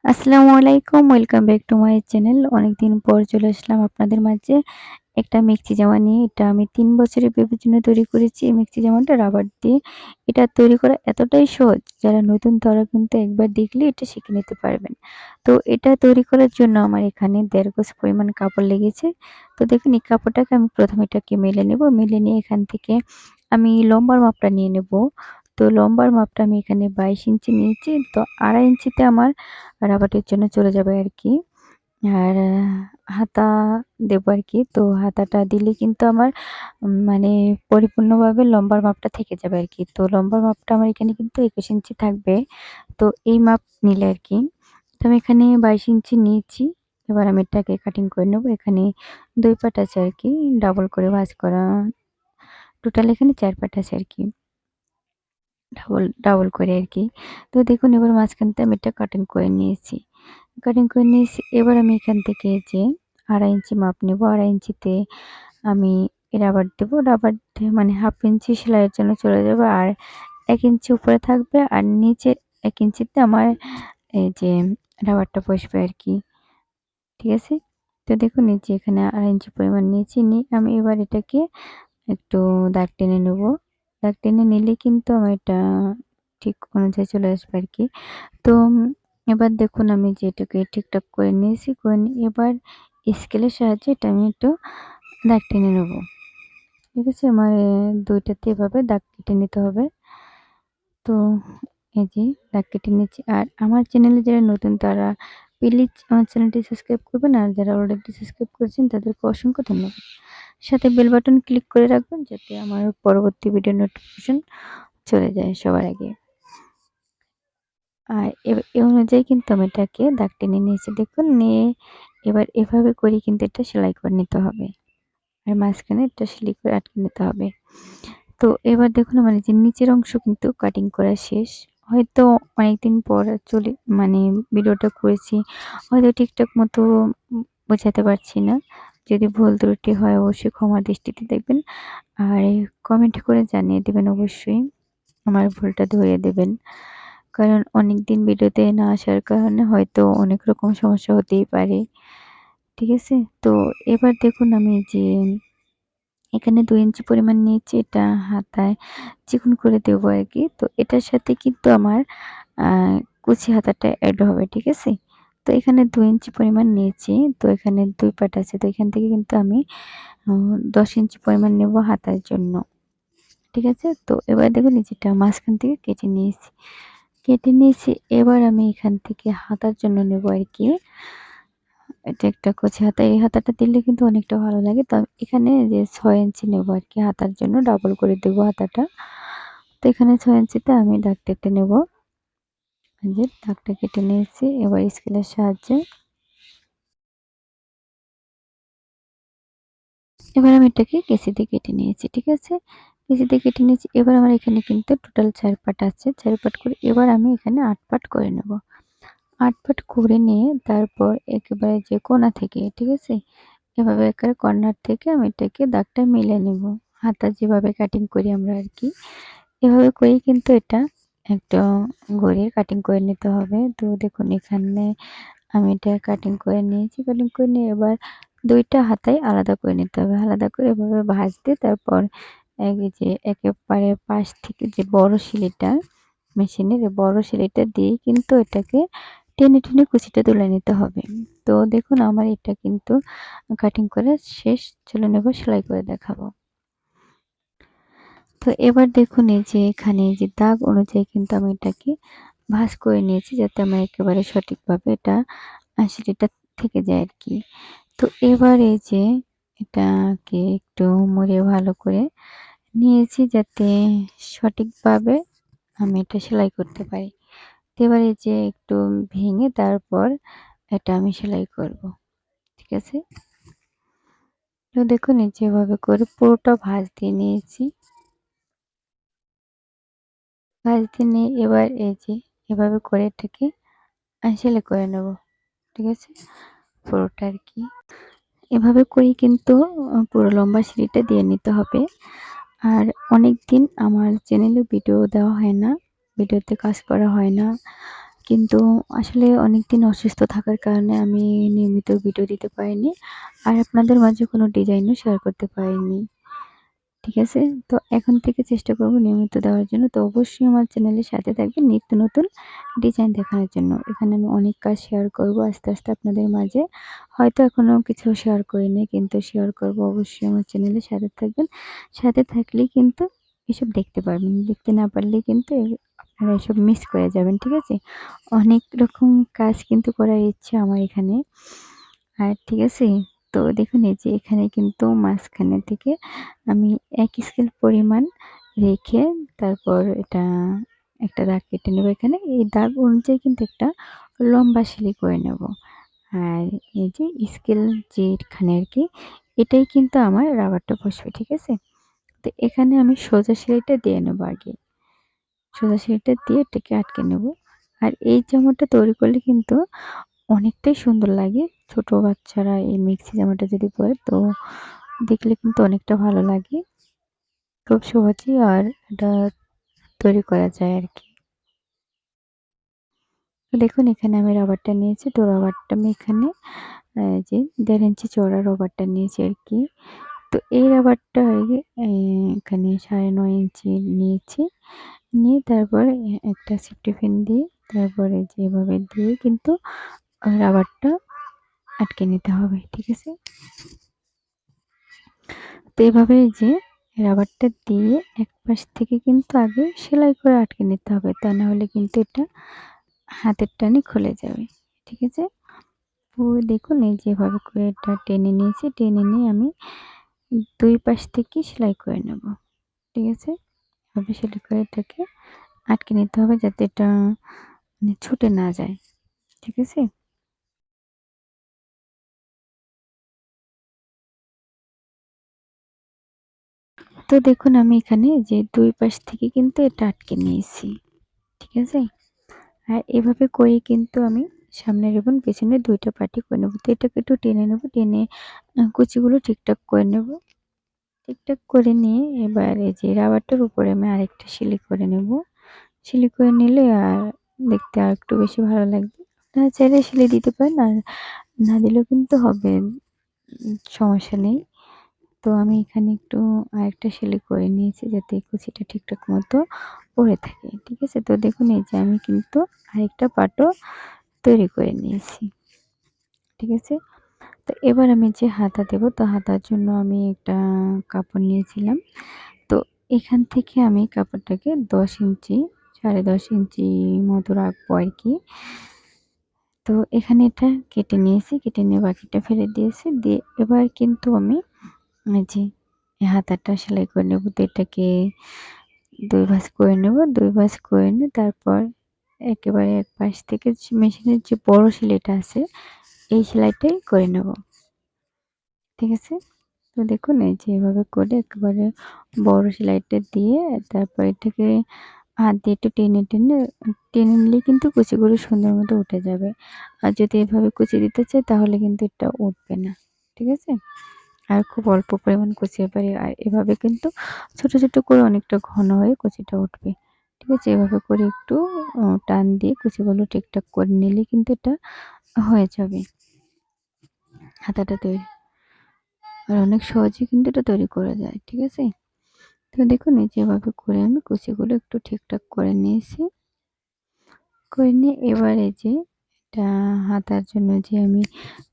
আসসালামু আলাইকুম। Welcome back to my channel. অনেকদিন পর চলে আসলাম আপনাদের মাঝে একটা মেক্সি জামা নিয়ে। এটা আমি ৩ বছরের বেবির জন্য তৈরি করেছি। এই মেক্সি জামাটা রাবার দিয়ে। এটা তৈরি করা এতটাই সহজ, যারা নতুন তারা কিন্তু একবার দেখলে এটা শিখে নিতে পারবেন। তো এটা তৈরি করার জন্য আমার এখানে ১.৫ গজ পরিমাণ কাপড় লেগেছে। তো দেখুন এই কাপড়টাকে আমি প্রথমে এটাকে মেলে নেব। মেলে নিয়ে এখান থেকে আমি লম্বার মাপটা নিয়ে নেব। তো লম্বার মাপটা আমি এখানে ২২ ইঞ্চি নিয়েছি। তো ২.৫ ইঞ্চিতে আমার রাবারের জন্য চলে যাবে আরকি। আর হাতা দেবো আরকি। তো হাতাটা দিলে কিন্তু আমার মানে পরিপূর্ণভাবে লম্বার মাপটা থেকে যাবে আরকি। তো লম্বার মাপটা আমার এখানে কিন্তু ২১ ইঞ্চি থাকবে। তো এই মাপ নিলে আরকি। তো আমি এখানে ২২ ইঞ্চি নিয়েছি। এবার আমি এটাকে কাটিং করে নেব। এখানে ২ পাট আছে আরকি। ডাবল করে ভাঁজ করা। টোটাল এখানে ৪ পাট আছে আরকি। ডাবল করে আরকি। তো দেখুন এবার মাঝখানটা আমি এটা কাটিং করে নিয়েছি। কাটিং করে নিয়েছি। এবার আমি এখান থেকে যে ২.৫ ইঞ্চি মাপ নেব। ২.৫ ইঞ্চিতে আমি রাবার দেবো। রাবার দিয়ে মানে 1/2 ইঞ্চি সেলাইয়ের জন্য চলে যাবে। আর ১ ইঞ্চি উপরে থাকবে। আর নিচে ১ ইঞ্চিতে আমার এই যে রাবারটা বসবে আরকি। ঠিক আছে? তো দেখুন এই যে এখানে ২.৫ ইঞ্চি পরিমাণ নিয়েছি। নিয়ে আমি এবার এটাকে একটু দাগ টেনে নেব। দাগ টেনে নিলে কিন্তু আমার এটা ঠিক অনুযায়ী চলে আসবে আরকি। তো এবার দেখুন আমি যে এটাকে ঠিকঠাক করে নিয়েছি। করে নিয়ে এবার স্কেলের সাহায্যে এটা আমি একটু দাগ টেনে নেব। ঠিক আছে? আমার ২ টাতে এভাবে দাগ কেটে নিতে হবে। তো এই যে দাগ কেটে নিচ্ছি। আর আমার চ্যানেলে যারা নতুন তারা প্লিজ আমার চ্যানেলটি সাবস্ক্রাইব করবেন। আর যারা অলরেডি সাবস্ক্রাইব করেছেন তাদেরকে অসংখ্য ধন্যবাদ। সাথে বেল বাটন ক্লিক করে রাখবেন যাতে আমার পরবর্তী ভিডিও নোটিফিকেশন চলে যায় সবার আগে। আর এ অনুযায়ী কিন্তু আমি এটাকে দাগ টেনে নিয়েছি দেখুন। নিয়ে এবার এভাবে করে কিন্তু এটা সেলাই করে নিতে হবে। আর মাঝখানে এটা সেলাই করে আটকে নিতে হবে। তো এবার দেখুন আমার এই যে নিচের অংশ কিন্তু কাটিং করা শেষ। হয়তো অনেকদিন পর মানে ভিডিওটা করেছি। হয়তো ঠিকঠাক মতো বোঝাতে পারছি না। যদি ভুল ত্রুটি হয় অবশ্যই ক্ষমার দৃষ্টিতে দেখবেন। আর কমেন্ট করে জানিয়ে দেবেন অবশ্যই। আমার ভুলটা ধরিয়ে দেবেন। কারণ অনেকদিন ভিডিওতে না আসার কারণে হয়তো অনেক রকম সমস্যা হতেই পারে। ঠিক আছে? তো এবার দেখুন আমি যে এখানে ২ ইঞ্চি পরিমাণ নিয়েছি, এটা হাতায় চিকন করে দেবো আরকি। তো এটার সাথে কিন্তু আমার আ কুচি হাতাটা এড হবে। ঠিক আছে? তো এখানে ২ ইঞ্চি পরিমাণ নিয়েছি। তো এখানে ২ পাট আছে। তো এখান থেকে কিন্তু আমি ১০ ইঞ্চি পরিমাণ নেব হাতার জন্য। ঠিক আছে? তো এবার দেখুন এই যেটা মাঝখান থেকে কেটে নিয়েছি। কেটে নিয়েছি। এবার আমি এখান থেকে হাতার জন্য নেব আরকি। এটা একটা কচি হাতা। এই হাতাটা দিলে কিন্তু অনেকটা ভালো লাগে। তো এখানে যে ৬ ইঞ্চি নেব আরকি হাতার জন্য ডাবল করে দেব হাতাটা। তো এখানে ৬ ইঞ্চিতে আমি দাগ কেটে নেব। এই যে দাগটা কেটে নিয়েছি। এবার স্কেলের সাহায্যে এবার আমি এটাকে কেচি দিয়ে কেটে নিয়েছি। ঠিক আছে? কেচি দিয়ে কেটে নিয়েছি। এবার আমার এখানে কিন্তু টোটাল ৪ পাট আছে। ৪ পাট করে এবার আমি এখানে ৮ পাট করে নেব। ৮ পাট করে নিয়ে তারপর একেবারে যে কোণা থেকে, ঠিক আছে? এভাবে একেবারে কর্নার থেকে আমি এটাকে দাগটা মিলে নেব। হাতা যেভাবে কাটিং করি আমরা আরকি। এভাবে করেই কিন্তু এটা একটা ঘুরিয়ে কাটিং করে নিতে হবে। তো দেখুন এখানে আমি এটা কাটিং করে নিয়েছি। কাটিং করে নিয়ে এবার ২ টা হাতাই আলাদা করে নিতে হবে। আলাদা করে এভাবে ভাঁজ দিয়ে তারপর এই যে একেবারে পাশ থেকে যে বড় সিলিটা মেশিনের এই বড় সিলিটা দিয়েই কিন্তু এটাকে টেনে, টেনে কুচিটা তুলে নিতে হবে। তো দেখুন আমার এটা কিন্তু কাটিং করা শেষ। চলুন এবার সেলাই করে দেখাবো। তো এবার দেখুন এই যে এখানে এই যে দাগ অনুযায়ী কিন্তু আমি এটাকে ভাঁজ করে নিয়েছি যাতে আমার একেবারে সঠিকভাবে এটা সিলিটা থেকে যায় আরকি। তো এবার এই যে এটাকে একটু মুড়ে ভালো করে নিয়েছি যাতে সঠিকভাবে আমি এটা সেলাই করতে পারি। তো এবার এই যে একটু ভেঙে তারপর এটা আমি সেলাই করব। ঠিক আছে? তো দেখুন এই যে এভাবে করে পুরোটা ভাঁজ দিয়ে নিয়েছি। ভাঁজ দিয়ে নিয়ে এবার এই যে এভাবে করে এটাকে সেলাই করে নেব। ঠিক আছে? পুরোটা আরকি। এভাবে করেই কিন্তু পুরো লম্বা সিঁড়িটা দিয়ে নিতে হবে। আর অনেকদিন আমার চ্যানেলে ভিডিও দেওয়া হয় না। ভিডিওতে কাজ করা হয় না। কিন্তু আসলে অনেকদিন অসুস্থ থাকার কারণে আমি নিয়মিত ভিডিও দিতে পারিনি। আর আপনাদের মাঝে কোনো ডিজাইনও শেয়ার করতে পারিনি। ঠিক আছে? তো এখন থেকে চেষ্টা করব নিয়মিত দেওয়ার জন্য। তো অবশ্যই আমার চ্যানেলের সাথে থাকবেন নিত্য নতুন ডিজাইন দেখানোর জন্য। এখানে আমি অনেক কাজ শেয়ার করব আস্তে, আস্তে আপনাদের মাঝে। হয়তো এখনো কিছু শেয়ার করিনি কিন্তু শেয়ার করব। অবশ্যই আমার চ্যানেলের সাথে থাকবেন। সাথে থাকলেই কিন্তু এসব দেখতে পারবেন। দেখতে না পারলেই কিন্তু আপনারা এসব মিস করে যাবেন। ঠিক আছে? অনেক রকম কাজ কিন্তু করার ইচ্ছা আমার এখানে। আর ঠিক আছে? তো দেখুন এই যে এখানে কিন্তু মাঝখানে থেকে আমি ১ স্কেল পরিমাণ রেখে তারপর এটা একটা দাগ কেটে নেব এখানে। এই দাগ অনুযায়ী কিন্তু একটা লম্বা সিলাই করে নেব। আর এই যে স্কেল যেখানে আরকি এটাই কিন্তু আমার রাবারটা বসবে। ঠিক আছে? তো এখানে আমি সোজা সেলাইটা দিয়ে নেব আগে। সোজা সেলাইটা দিয়ে এটাকে আটকে নেব। আর এই জামাটা তৈরি করলে কিন্তু অনেকটাই সুন্দর লাগে। ছোট বাচ্চারা এই মেক্সি জামাটা যদি পরে তো দেখলে কিন্তু অনেকটা ভালো লাগে। খুব সহজেই আর এটা তৈরি করা যায় আরকি। তো দেখুন এখানে আমি রাবারটা নিয়েছি। তো রাবারটা আমি এখানে যে ১.৫ ইঞ্চি চওড়া রাবারটা নিয়েছি আরকি। তো এই রাবারটা এখানে ৯.৫ ইঞ্চি নিয়েছি। নিয়ে তারপরে একটা সেফটি পিন দিয়ে তারপরে যে এভাবে দিয়ে কিন্তু রাবারটা আটকে নিতে হবে। ঠিক আছে? তো এভাবে যে রাবারটা দিয়ে এক পাশ থেকে কিন্তু আগে সেলাই করে আটকে নিতে হবে। তা না হলে কিন্তু এটা হাতের টানে খুলে যাবে। ঠিক আছে? তো দেখুন এই যে এভাবে করে এটা টেনে নিয়েছি। টেনে নিয়ে আমি ২ পাশ থেকে সেলাই করে নেব। ঠিক আছে? এভাবে সেলাই করে এটাকে আটকে নিতে হবে যাতে এটা মানে ছুটে না যায়। ঠিক আছে? তো দেখুন আমি এখানে যে ২ পাশ থেকে কিন্তু এটা আটকে নিয়েছি। ঠিক আছে? আর এভাবে করে কিন্তু আমি সামনের এবং পেছনের ২ টা পার্টই করে নেব। তো এটাকে একটু টেনে নেব। টেনে কুচিগুলো ঠিকঠাক করে নেব। ঠিকঠাক করে নিয়ে এবার এই যে রাবারটার উপরে আমি আরেকটা সিলাই করে নেব। সিলাই করে নিলে আর দেখতে আরেকটু বেশি ভালো লাগবে। আপনারা চাইলে সিলাই দিতে পারেন আর না দিলেও কিন্তু হবে। সমস্যা নেই। তো আমি এখানে একটু আরেকটা সেলাই করে নিয়েছি যাতে কুচিটা ঠিকঠাক মতো পড়ে থাকে। ঠিক আছে? তো দেখুন এই যে আমি কিন্তু আরেকটা পাটও তৈরি করে নিয়েছি। ঠিক আছে? তো এবার আমি যে হাতা দেব তো হাতার জন্য আমি একটা কাপড় নিয়েছিলাম। তো এখান থেকে আমি কাপড়টাকে ১০ ইঞ্চি ১.৫ ইঞ্চি মতো রাখবো আরকি। তো এখানে এটা কেটে নিয়েছি। কেটে নিয়ে বাকিটা ফেলে দিয়েছি। দিয়ে এবার কিন্তু আমি এই যে এই হাতাটা সেলাই করে নেব। তো এটাকে ২ ভাঁজ করে নেব। ২ ভাঁজ করে নিয়ে তারপর একেবারে এক পাশ থেকে মেশিনের যে বড় সেলাইটা আছে, এই সেলাইটাই করে নেব। ঠিক আছে? তো দেখুন এই যে এভাবে করে একেবারে বড় সেলাইটা দিয়ে তারপর এটাকে হাত দিয়ে একটু টেনে নিলেই কিন্তু কুচিগুলো সুন্দর মতো উঠে যাবে। আর যদি এভাবে কুচি দিতে চাই তাহলে কিন্তু এটা উঠবে না। ঠিক আছে? আর খুব অল্প পরিমাণ কুচিয়ে পারি। আর এভাবে কিন্তু ছোট, ছোট করে অনেকটা ঘন হয়ে কুচিটা উঠবে। ঠিক আছে? এভাবে করে একটু টান দিয়ে কুচিগুলো ঠিকঠাক করে নিলেই কিন্তু এটা হয়ে যাবে হাতাটা তৈরি। আর অনেক সহজেই কিন্তু এটা তৈরি করা যায়। ঠিক আছে? তো দেখুন এই যে এভাবে করে আমি কুচিগুলো একটু ঠিকঠাক করে নিয়েছি। করে নিয়ে এবার এই যে এটা হাতার জন্য যে আমি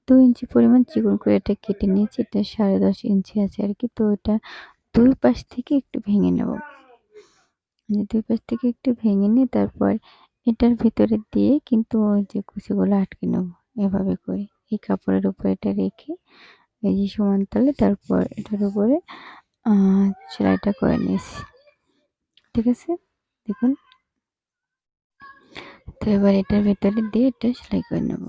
২ ইঞ্চি পরিমাণ চিকন করে এটা কেটে নিয়েছি। এটা ১০.৫ ইঞ্চি আছে আরকি। তো এটা ২ পাশ থেকে একটু ভেঙে নেব। মানে ২ পাশ থেকে একটু ভেঙে নিয়ে তারপর এটার ভিতরে দিয়ে কিন্তু ওই যে কুচিগুলো আটকে নেব এভাবে করে। এই কাপড়ের উপর এটা রেখে এই যে সমান তালে তারপর এটার উপরে আ সেলাইটা করে নিয়েছি। ঠিক আছে? দেখুন। তো এবার এটার ভেতরে দিয়ে এটা সেলাই করে নেব।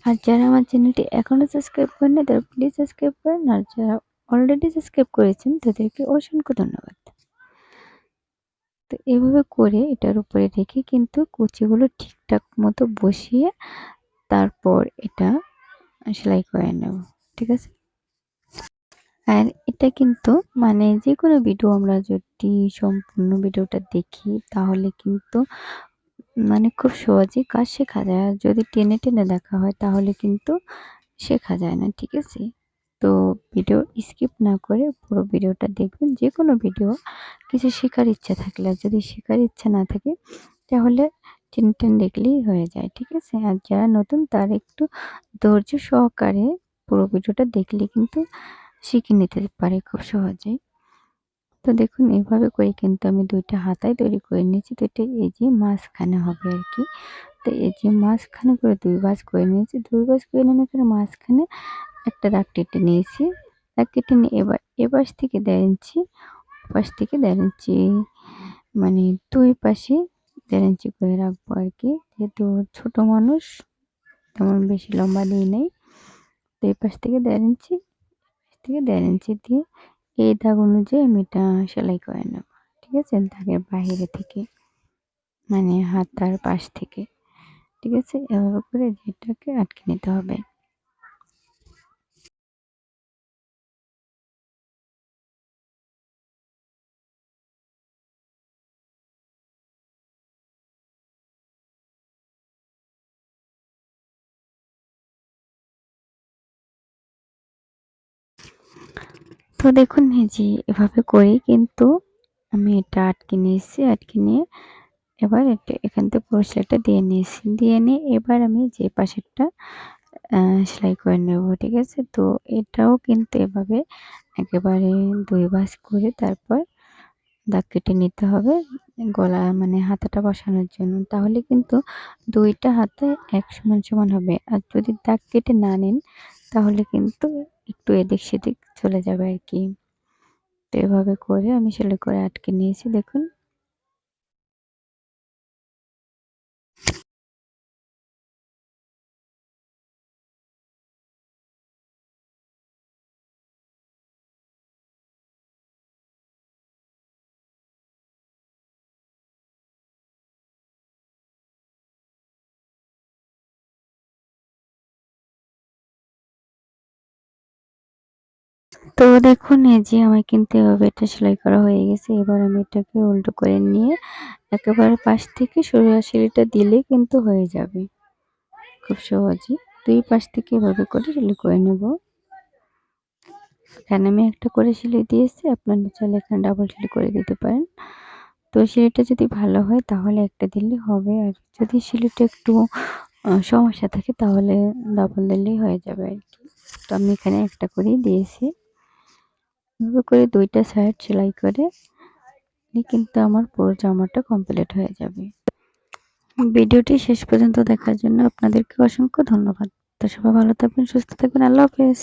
আর যারা আমার চ্যানেলটি এখনো সাবস্ক্রাইব করেনি তারা প্লিজ সাবস্ক্রাইব করেন। আর যারা অলরেডি সাবস্ক্রাইব করেছেন তাদেরকে অসংখ্য ধন্যবাদ। তো এভাবে করে এটার উপরে রেখে কিন্তু কুচিগুলো ঠিকঠাক মতো বসিয়ে তারপর এটা সেলাই করে নেব। ঠিক আছে? আর এটা কিন্তু মানে যেকোনো ভিডিও আমরা যদি সম্পূর্ণ ভিডিওটা দেখি তাহলে কিন্তু মানে খুব সহজেই কাজ শেখা যায়। আর যদি টেনে, টেনে দেখা হয় তাহলে কিন্তু শেখা যায় না। ঠিক আছে? তো ভিডিও স্কিপ না করে পুরো ভিডিওটা দেখবেন। যেকোনো ভিডিও কিছু শেখার ইচ্ছা থাকলে, আর যদি শেখার ইচ্ছা না থাকে তাহলে টেনে, টেনে দেখলেই হয়ে যায়। ঠিক আছে? আর যারা নতুন তারা একটু ধৈর্য সহকারে পুরো ভিডিওটা দেখলে কিন্তু শিখে নিতে পারে খুব সহজেই। তো দেখুন এভাবে করে কিন্তু আমি ২ টা হাতায় তৈরি করে নিয়েছি। তো এটা এই যে মাঝখানে হবে আরকি। তো এই যে মাঝখানে করে ২ ভাঁজ করে নিয়েছি। ২ ভাঁজ করে নেওয়ার পরে মাঝখানে একটা দাগ কেটে নিয়েছি। দাগ কেটে নিয়ে এবার এপাশ থেকে ১.৫ ইঞ্চি, ওপাশ থেকে ১.৫ ইঞ্চি, মানে ২ পাশে ১.৫ ইঞ্চি করে রাখবো আরকি। যেহেতু ছোট মানুষ তেমন বেশি লম্বা দিই নাই। তো এপাশ থেকে ১.৫ ইঞ্চি, এপাশ থেকে ১.৫ ইঞ্চি দিয়ে এই দাগ অনুযায়ী আমি এটা সেলাই করে নেব। ঠিক আছে? দাগের বাহিরে থেকে, মানে হাতার পাশ থেকে। ঠিক আছে? এভাবে করে এটাকে আটকে নিতে হবে। তো দেখুন এই যে এভাবে করেই কিন্তু আমি এটা আটকে নিয়েছি। আটকে নিয়ে এবার এটা এখান থেকে পুরো সেলাইটা দিয়ে নিয়েছি। দিয়ে নিয়ে এবার আমি যে পাশেরটা সেলাই করে নেব। ঠিক আছে? তো এটাও কিন্তু এভাবে একেবারে ২ ভাঁজ করে তারপর দাগ কেটে নিতে হবে গলা, মানে হাতাটা বসানোর জন্য। তাহলে কিন্তু ২ টা হাতে এক সমান, সমান হবে। আর যদি দাগ কেটে না নেন তাহলে কিন্তু একটু এদিক সেদিক চলে যাবে আরকি। তো এভাবে করে আমি সেলাই করে আটকে নিয়েছি দেখুন। তো দেখুন এই যে আমার কিন্তু এভাবে এটা সেলাই করা হয়ে গেছে। এবার আমি এটাকে উল্টো করে নিয়ে একেবারে পাশ থেকে সরিয়ে দিলেই কিন্তু হয়ে যাবে খুব সহজেই। ২ পাশ থেকে এভাবে করে সেলাই করে নেব। এখানে আমি একটা করে সেলাই দিয়েছি। আপনারা চাইলে এখানে ডাবল সেলাই করে দিতে পারেন। তো সেলাইটা যদি ভালো হয় তাহলে একটা দিলেই হবে। আর যদি সেলাইটা একটু সমস্যা থাকে তাহলে ডাবল দিলেই হয়ে যাবে আরকি। তো আমি এখানে একটা করেই দিয়েছি। এভাবে করে ২ টা সাইড সেলাই করে কিন্তু আমার পুরো জামাটা কমপ্লিট হয়ে যাবে। ভিডিওটি শেষ পর্যন্ত দেখার জন্য আপনাদেরকে অসংখ্য ধন্যবাদ। তো সবাই ভালো থাকবেন, সুস্থ থাকবেন। আল্লাহ হাফেজ।